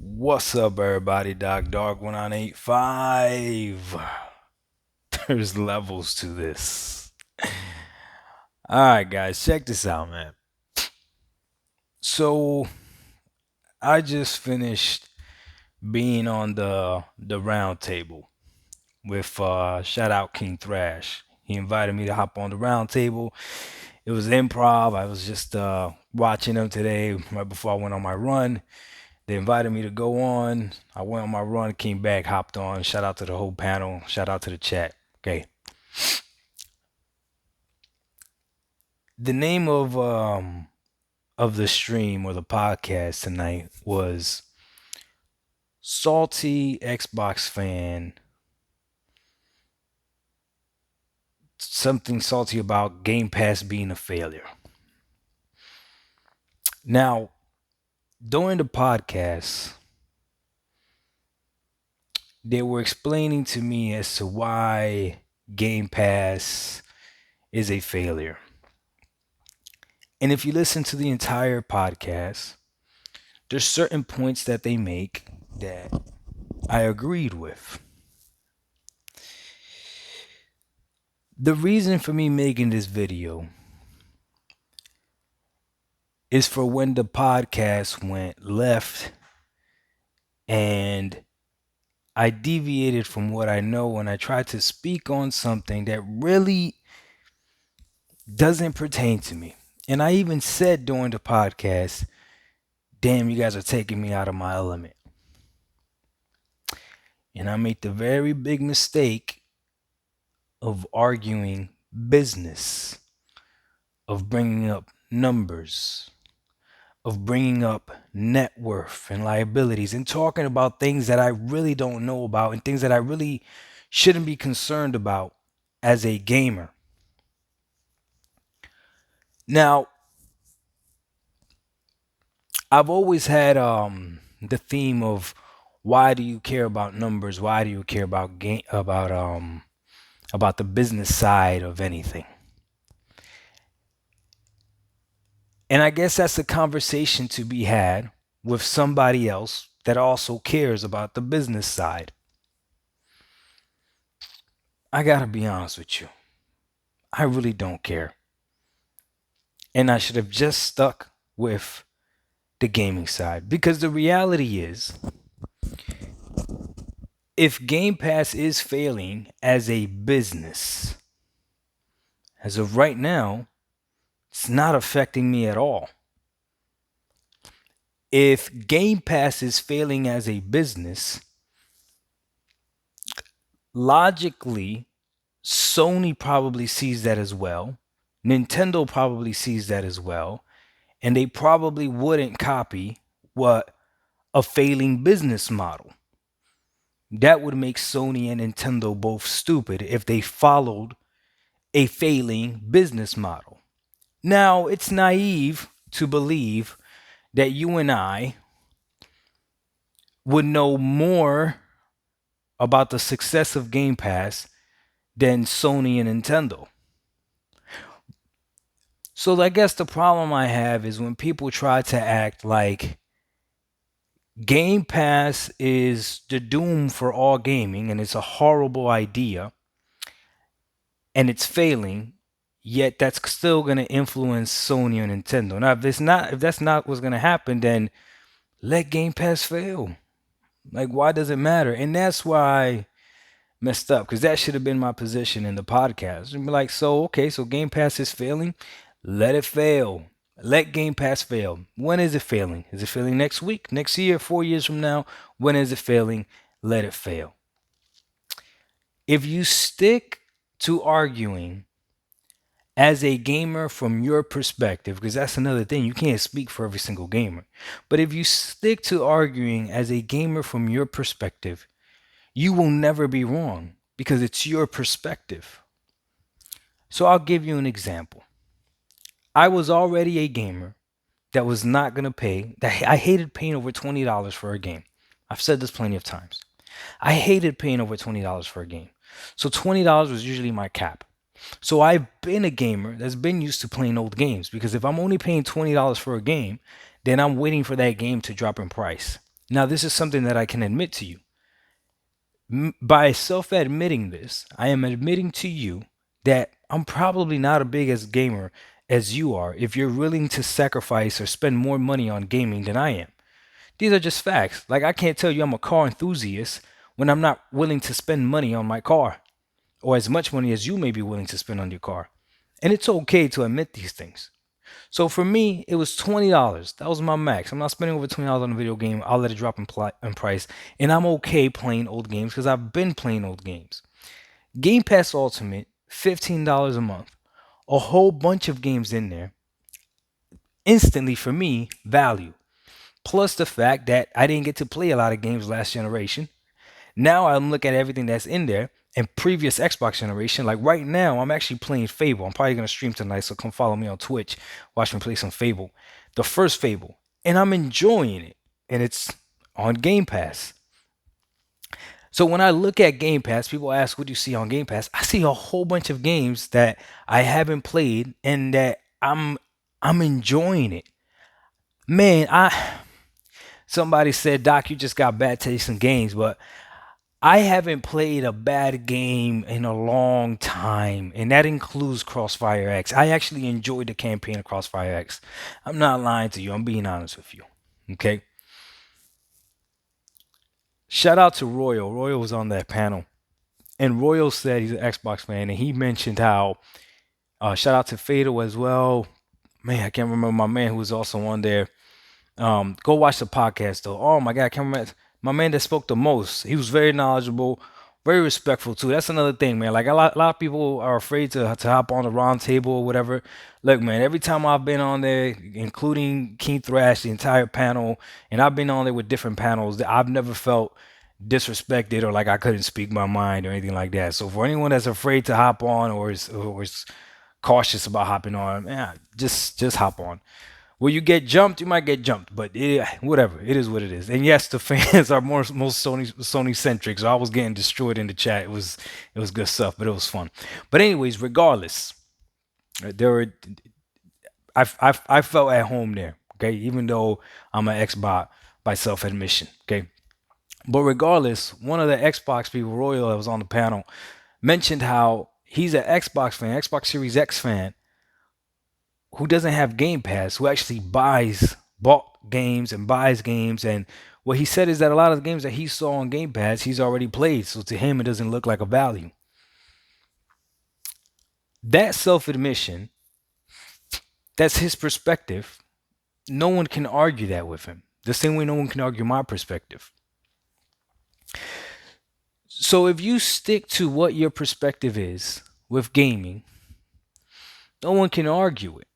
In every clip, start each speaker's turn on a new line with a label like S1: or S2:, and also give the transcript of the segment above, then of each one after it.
S1: What's up, everybody? Doc Dog 1985. There's levels to this. All right, guys, check this out, man. So I just finished being on the round table with shout out King Thrash. He invited me to hop on the round table. It was improv. I was just watching them today right before I went on my run. They invited me to go on. I went on my run, came back, hopped on. Shout out to the whole panel. Shout out to the chat. Okay. The name of the stream or the podcast tonight was Salty Xbox Fan. Something salty about Game Pass being a failure. Now, during the podcast, they were explaining to me as to why Game Pass is a failure. And if you listen to the entire podcast, there's certain points that they make that I agreed with. The reason for me making this video is for when the podcast went left and I deviated from what I know and I tried to speak on something that really doesn't pertain to me. And I even said during the podcast, damn, you guys are taking me out of my element. And I made the very big mistake of arguing business, of bringing up numbers, of bringing up net worth and liabilities and talking about things that I really don't know about and things that I really shouldn't be concerned about as a gamer. Now, I've always had the theme of why do you care about numbers? Why do you care about about the business side of anything? And I guess that's a conversation to be had with somebody else that also cares about the business side. I gotta be honest with you. I really don't care. And I should have just stuck with the gaming side because the reality is if Game Pass is failing as a business, as of right now, it's not affecting me at all. If Game Pass is failing as a business, logically, Sony probably sees that as well. Nintendo probably sees that as well. And they probably wouldn't copy what a failing business model. That would make Sony and Nintendo both stupid if they followed a failing business model. Now, it's naive to believe that you and I would know more about the success of Game Pass than Sony and Nintendo. So I guess the problem I have is when people try to act like Game Pass is the doom for all gaming and it's a horrible idea and it's failing, yet that's still going to influence Sony and Nintendo. Now, if that's not what's going to happen, then let Game Pass fail. Like, why does it matter? And that's why I messed up because that should have been my position in the podcast. And be like, so okay, so Game Pass is failing. Let it fail. Let Game Pass fail. When is it failing? Is it failing next week, next year, 4 years from now? When is it failing? Let it fail. If you stick to arguing as a gamer from your perspective, because that's another thing, you can't speak for every single gamer. But if you stick to arguing as a gamer from your perspective, you will never be wrong because it's your perspective. So I'll give you an example. I was already a gamer that was not going to pay, that I hated paying over $20 for a game. I've said this plenty of times. I hated paying over $20 for a game. So $20 was usually my cap. So I've been a gamer that's been used to playing old games because if I'm only paying $20 for a game, then I'm waiting for that game to drop in price. Now, this is something that I can admit to you. By self admitting this, I am admitting to you that I'm probably not a big as gamer as you are if you're willing to sacrifice or spend more money on gaming than I am. These are just facts. Like, I can't tell you I'm a car enthusiast when I'm not willing to spend money on my car or as much money as you may be willing to spend on your car. And it's okay to admit these things. So for me, it was $20. That was my max. I'm not spending over $20 on a video game. I'll let it drop in price. And I'm okay playing old games because I've been playing old games. Game Pass Ultimate, $15 a month. A whole bunch of games in there. Instantly, for me, value. Plus the fact that I didn't get to play a lot of games last generation. Now I'm looking at everything that's in there and previous Xbox generation. Like right now, I'm actually playing Fable. I'm probably gonna stream tonight, so come follow me on Twitch. Watch me play some Fable, the first Fable, and I'm enjoying it. And it's on Game Pass. So when I look at Game Pass, people ask, "What do you see on Game Pass?" I see a whole bunch of games that I haven't played and that I'm enjoying it. Man, I somebody said, "Doc, you just got bad taste in games," but I haven't played a bad game in a long time, and that includes Crossfire X. I actually enjoyed the campaign of Crossfire X. I'm not lying to you, I'm being honest with you. Okay? Shout out to Royal. Royal was on that panel. And Royal said he's an Xbox fan, and he mentioned how, shout out to Fatal as well. Man, I can't remember my man who was also on there. Go watch the podcast though. Oh my God, I can't remember my man that spoke the most. He was very knowledgeable, very respectful too. That's another thing, man. Like a lot of people are afraid to hop on the round table or whatever. Look, man, every time I've been on there, including King Thrash, the entire panel, and I've been on there with different panels, that I've never felt disrespected or like I couldn't speak my mind or anything like that. So for anyone that's afraid to hop on or is cautious about hopping on, yeah, just hop on. Will you get jumped? You might get jumped, but whatever. It is what it is. And yes, the fans are most Sony centric. So I was getting destroyed in the chat. It was good stuff, but it was fun. But anyways, regardless, there were I felt at home there. Okay, even though I'm an Xbox by self admission. Okay, but regardless, one of the Xbox people, Royal, that was on the panel, mentioned how he's an Xbox fan, Xbox Series X fan, who doesn't have Game Pass, who actually bought games and buys games. And what he said is that a lot of the games that he saw on Game Pass, he's already played. So to him, it doesn't look like a value. That self admission, that's his perspective. No one can argue that with him. The same way no one can argue my perspective. So if you stick to what your perspective is with gaming, no one can argue it.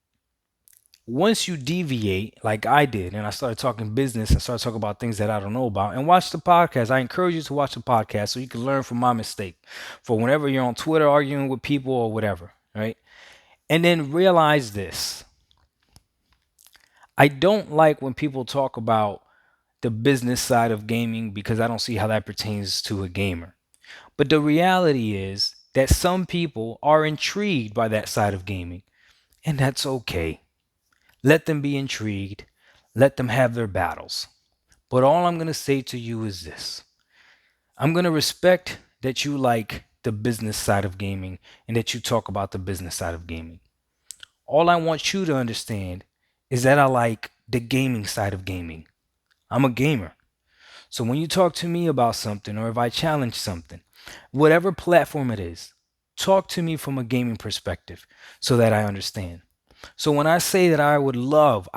S1: Once you deviate, like I did, and I started talking business and started talking about things that I don't know about, and watch the podcast. I encourage you to watch the podcast so you can learn from my mistake. For whenever you're on Twitter arguing with people or whatever, right? And then realize this. I don't like when people talk about the business side of gaming because I don't see how that pertains to a gamer. But the reality is that some people are intrigued by that side of gaming, and that's okay. Let them be intrigued. Let them have their battles. But all I'm going to say to you is this. I'm going to respect that you like the business side of gaming and that you talk about the business side of gaming. All I want you to understand is that I like the gaming side of gaming. I'm a gamer. So when you talk to me about something or if I challenge something, whatever platform it is, talk to me from a gaming perspective so that I understand. So when I say that I would love,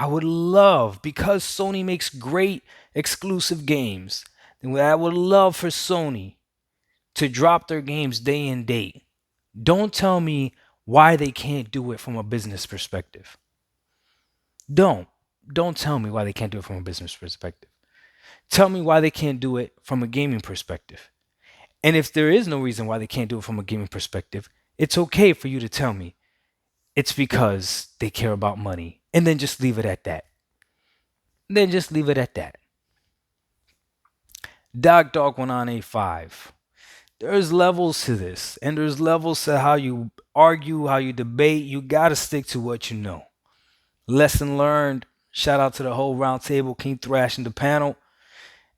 S1: because Sony makes great exclusive games, then I would love for Sony to drop their games day and date. Don't tell me why they can't do it from a business perspective. Don't. Don't tell me why they can't do it from a business perspective. Tell me why they can't do it from a gaming perspective. And if there is no reason why they can't do it from a gaming perspective, it's okay for you to tell me it's because they care about money. And then just leave it at that. Then just leave it at that. Dog 1985. There's levels to this, and there's levels to how you argue, how you debate. You got to stick to what you know. Lesson learned. Shout out to the whole round table, King Thrash and the panel.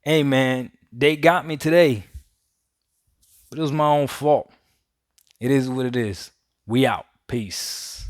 S1: Hey man, they got me today, but it was my own fault. It is what it is. We out. Peace.